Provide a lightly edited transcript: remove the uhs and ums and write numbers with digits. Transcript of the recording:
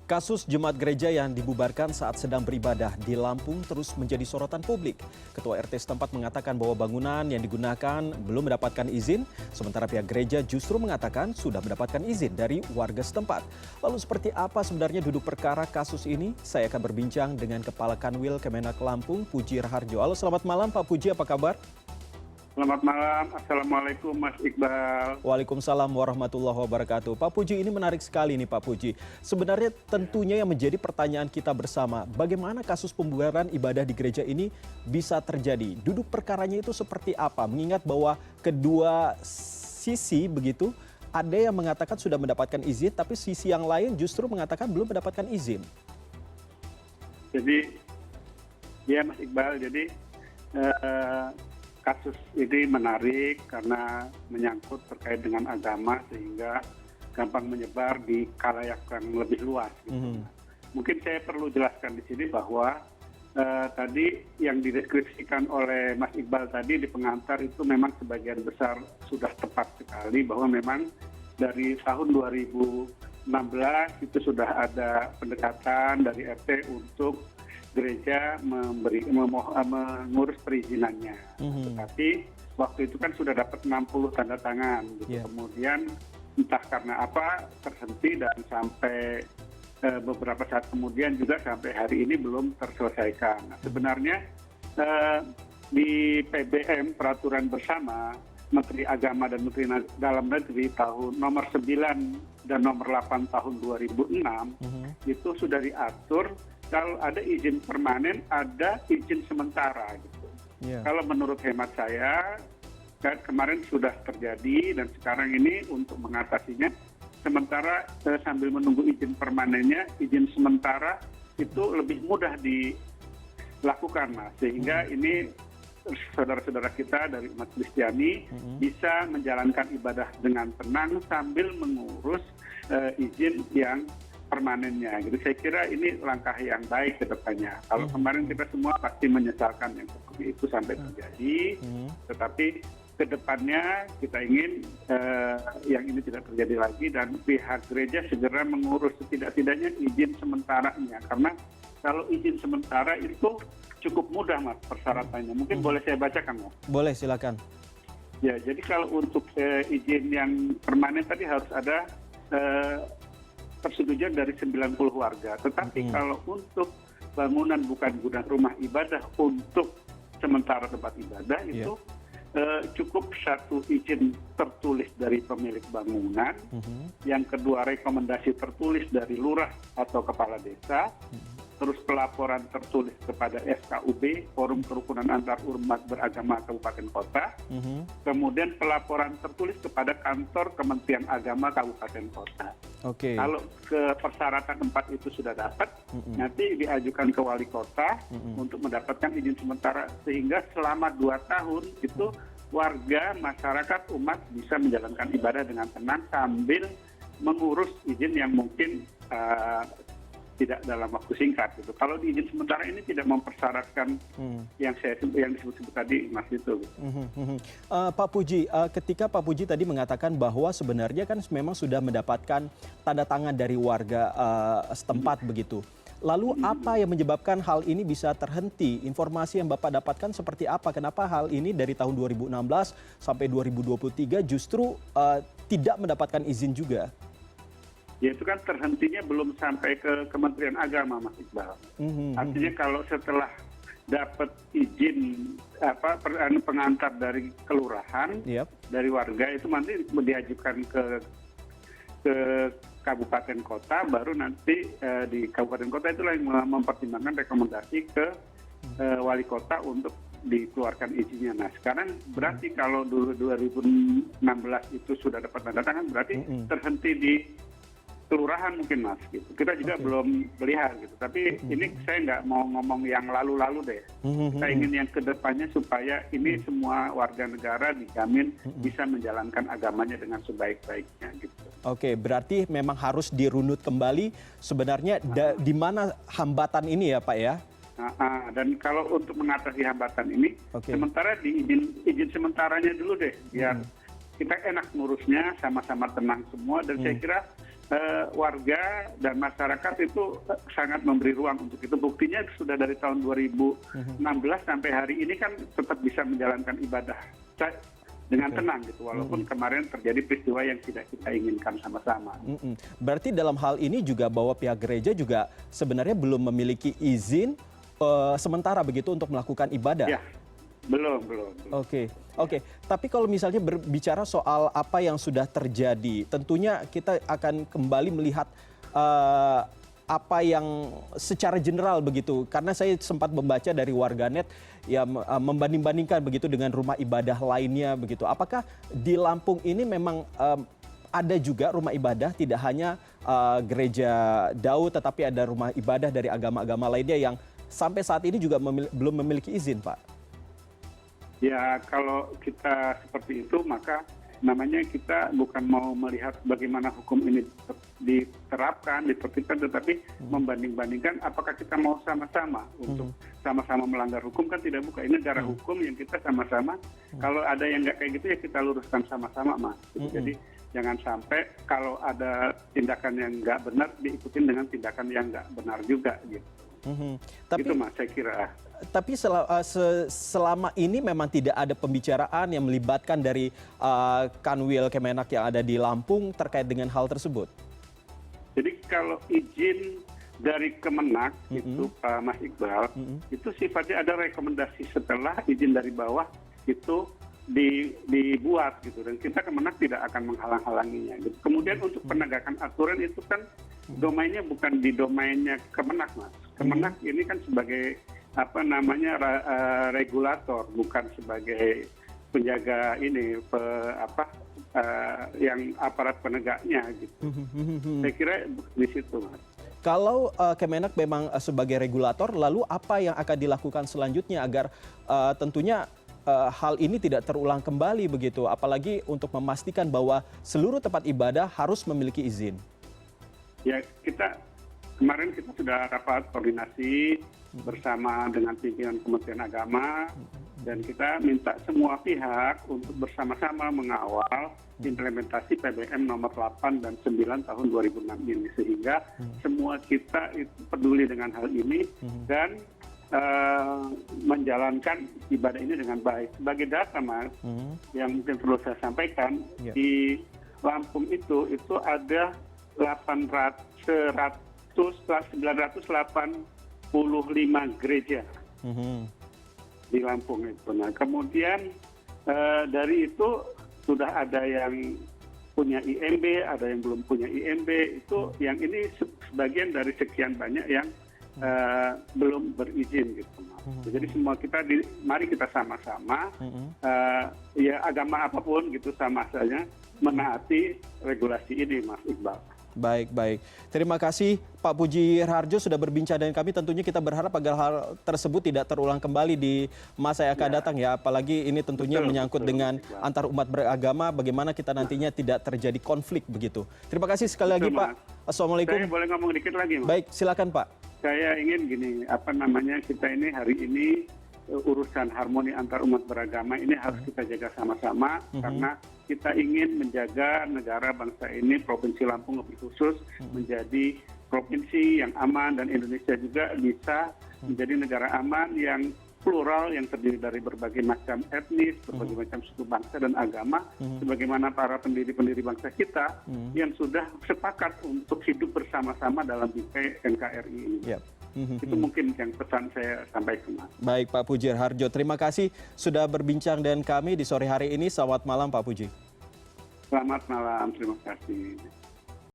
Kasus jemaat gereja yang dibubarkan saat sedang beribadah di Lampung terus menjadi sorotan publik. Ketua RT setempat mengatakan bahwa bangunan yang digunakan belum mendapatkan izin, sementara pihak gereja justru mengatakan sudah mendapatkan izin dari warga setempat. Lalu seperti apa sebenarnya duduk perkara kasus ini? Saya akan berbincang dengan Kepala Kanwil Kemenak Lampung, Puji Raharjo. Halo, selamat malam Pak Puji, apa kabar? Selamat malam, Assalamualaikum Mas Iqbal. Waalaikumsalam warahmatullahi wabarakatuh. Pak Puji, ini menarik sekali nih Pak Puji. Sebenarnya tentunya yang menjadi pertanyaan kita bersama, bagaimana kasus pembubaran ibadah di gereja ini bisa terjadi? Duduk perkaranya itu seperti apa? Mengingat bahwa kedua sisi begitu, ada yang mengatakan sudah mendapatkan izin, tapi sisi yang lain justru mengatakan belum mendapatkan izin. Jadi, ya Mas Iqbal, jadi kasus ini menarik karena menyangkut terkait dengan agama sehingga gampang menyebar di khalayak yang lebih luas. Gitu. Mungkin saya perlu jelaskan di sini bahwa tadi yang dideskripsikan oleh Mas Iqbal tadi di pengantar itu memang sebagian besar sudah tepat sekali bahwa memang dari tahun 2016 itu sudah ada pendekatan dari RT untuk gereja mengurus perizinannya. Tetapi waktu itu kan sudah dapat 60 tanda tangan. Gitu. Kemudian entah karena apa terhenti dan sampai beberapa saat kemudian juga sampai hari ini belum terselesaikan. Nah, sebenarnya di PBM Peraturan Bersama Menteri Agama dan Menteri Dalam Negeri tahun nomor 9 dan nomor 8 tahun 2006 itu sudah diatur kalau ada izin permanen, ada izin sementara. Gitu. Kalau menurut hemat saya, kemarin sudah terjadi dan sekarang ini untuk mengatasinya, sementara sambil menunggu izin permanennya, izin sementara itu lebih mudah dilakukan, Mas. Sehingga ini saudara-saudara kita dari umat Kristiani bisa menjalankan ibadah dengan tenang sambil mengurus izin yang permanennya. Jadi saya kira ini langkah yang baik ke depannya. Kalau kemarin kita semua pasti menyesalkan yang seperti itu sampai terjadi, tetapi ke depannya kita ingin yang ini tidak terjadi lagi dan pihak gereja segera mengurus setidak-tidaknya izin sementaranya. Karena kalau izin sementara itu cukup mudah, Mas, persyaratannya. Mungkin boleh saya bacakan, Mas? Boleh, silakan. Ya, jadi kalau untuk izin yang permanen tadi harus ada persetujuan dari 90 warga. Tetapi kalau untuk bangunan bukan guna rumah ibadah untuk sementara tempat ibadah itu cukup satu izin tertulis dari pemilik bangunan, yang kedua rekomendasi tertulis dari lurah atau kepala desa, terus pelaporan tertulis kepada FKUB, Forum Kerukunan Antar Umat Beragama Kabupaten Kota, kemudian pelaporan tertulis kepada kantor Kementerian Agama Kabupaten Kota. Kalau ke persyaratan 4 itu sudah dapat, nanti diajukan ke wali kota untuk mendapatkan izin sementara, sehingga selama 2 tahun itu warga, masyarakat, umat bisa menjalankan ibadah dengan tenang sambil mengurus izin yang mungkin tidak dalam waktu singkat. Gitu. Kalau di izin sementara ini tidak mempersyaratkan yang disebut-sebut tadi, Mas, itu. Pak Puji, ketika Pak Puji tadi mengatakan bahwa sebenarnya kan memang sudah mendapatkan tanda tangan dari warga setempat begitu. Lalu apa yang menyebabkan hal ini bisa terhenti? Informasi yang Bapak dapatkan seperti apa? Kenapa hal ini dari tahun 2016 sampai 2023 justru tidak mendapatkan izin juga? Ya itu kan terhentinya belum sampai ke Kementerian Agama, Mas Iqbal. Artinya kalau setelah dapat izin pengantar dari kelurahan, dari warga itu nanti diajukan ke kabupaten kota, baru nanti di kabupaten kota itulah yang mempertimbangkan rekomendasi ke wali kota untuk dikeluarkan izinnya. Nah sekarang berarti kalau dulu 2016 itu sudah dapat tanda tangan, berarti terhenti di kelurahan mungkin, Mas. Gitu. Kita juga belum melihat gitu. Tapi ini saya nggak mau ngomong yang lalu-lalu deh. Kita ingin yang kedepannya supaya ini semua warga negara dijamin bisa menjalankan agamanya dengan sebaik-baiknya. Gitu. Berarti memang harus dirunut kembali sebenarnya di mana hambatan ini ya Pak ya? Dan kalau untuk mengatasi hambatan ini, sementara di izin sementaranya dulu deh, biar kita enak ngurusnya, sama-sama tenang semua. Dan saya kira warga dan masyarakat itu sangat memberi ruang untuk itu. Buktinya sudah dari tahun 2016 sampai hari ini kan tetap bisa menjalankan ibadah dengan tenang gitu, walaupun kemarin terjadi peristiwa yang tidak kita inginkan sama-sama. Berarti dalam hal ini juga bahwa pihak gereja juga sebenarnya belum memiliki izin sementara begitu untuk melakukan ibadah? Ya, belum. Oke. Tapi kalau misalnya berbicara soal apa yang sudah terjadi, tentunya kita akan kembali melihat apa yang secara general begitu. Karena saya sempat membaca dari warganet ya membanding-bandingkan begitu dengan rumah ibadah lainnya begitu. Apakah di Lampung ini memang ada juga rumah ibadah, tidak hanya gereja Daud, tetapi ada rumah ibadah dari agama-agama lainnya yang sampai saat ini juga belum memiliki izin, Pak? Ya, kalau kita seperti itu, maka namanya kita bukan mau melihat bagaimana hukum ini diterapkan, ditertibkan, tetapi membanding-bandingkan apakah kita mau sama-sama untuk sama-sama melanggar hukum, kan tidak bukan. Ini negara hukum yang kita sama-sama, kalau ada yang nggak kayak gitu ya kita luruskan sama-sama, Mas. Jadi jangan sampai kalau ada tindakan yang nggak benar diikutin dengan tindakan yang nggak benar juga gitu. Itu Mas, saya kira. Tapi selama ini memang tidak ada pembicaraan yang melibatkan dari Kanwil Kemenak yang ada di Lampung terkait dengan hal tersebut? Jadi kalau izin dari Kemenak itu Pak Mas Iqbal, itu sifatnya ada rekomendasi setelah izin dari bawah itu dibuat gitu, dan kita Kemenak tidak akan menghalang-halanginya gitu. Kemudian untuk penegakan aturan itu kan domainnya bukan di domainnya Kemenak, Mas. Kemenak ini kan sebagai regulator, bukan sebagai penjaga ini yang aparat penegaknya gitu. Saya kira di situ, Mas. Kalau Kemenak memang sebagai regulator, lalu apa yang akan dilakukan selanjutnya agar tentunya hal ini tidak terulang kembali begitu, apalagi untuk memastikan bahwa seluruh tempat ibadah harus memiliki izin? Ya, kemarin kita sudah rapat koordinasi bersama dengan pimpinan Kementerian Agama, dan kita minta semua pihak untuk bersama-sama mengawal implementasi PBM nomor 8 dan 9 tahun 2006 ini, sehingga semua kita itu peduli dengan hal ini dan menjalankan ibadah ini dengan baik. Sebagai data, Mas, yang mungkin perlu saya sampaikan, di Lampung itu ada 985 gereja di Lampung itu. Nah, kemudian dari itu sudah ada yang punya IMB, ada yang belum punya IMB. Itu yang ini sebagian dari sekian banyak yang belum berizin gitu. Jadi semua kita mari kita sama-sama ya agama apapun gitu sama saja menaati regulasi ini, Mas Iqbal. Baik. Terima kasih Pak Puji Raharjo sudah berbincang dengan kami. Tentunya kita berharap agar hal tersebut tidak terulang kembali di masa yang akan datang ya. Apalagi ini tentunya menyangkut dengan antar umat beragama, bagaimana kita nantinya tidak terjadi konflik begitu. Terima kasih sekali lagi Pak. Assalamualaikum. Saya boleh ngomong dikit lagi, Mas? Baik, silakan Pak. Saya ingin gini, kita ini hari ini urusan harmoni antar umat beragama ini harus kita jaga sama-sama, karena kita ingin menjaga negara bangsa ini, Provinsi Lampung lebih khusus, menjadi provinsi yang aman, dan Indonesia juga bisa menjadi negara aman yang plural, yang terdiri dari berbagai macam etnis, berbagai macam suku bangsa dan agama, sebagaimana para pendiri-pendiri bangsa kita yang sudah sepakat untuk hidup bersama-sama dalam bingkai NKRI ini. Itu mungkin yang pesan saya sampaikan. Baik Pak Puji Raharjo, terima kasih sudah berbincang dengan kami di sore hari ini. Selamat malam Pak Puji. Selamat malam, terima kasih.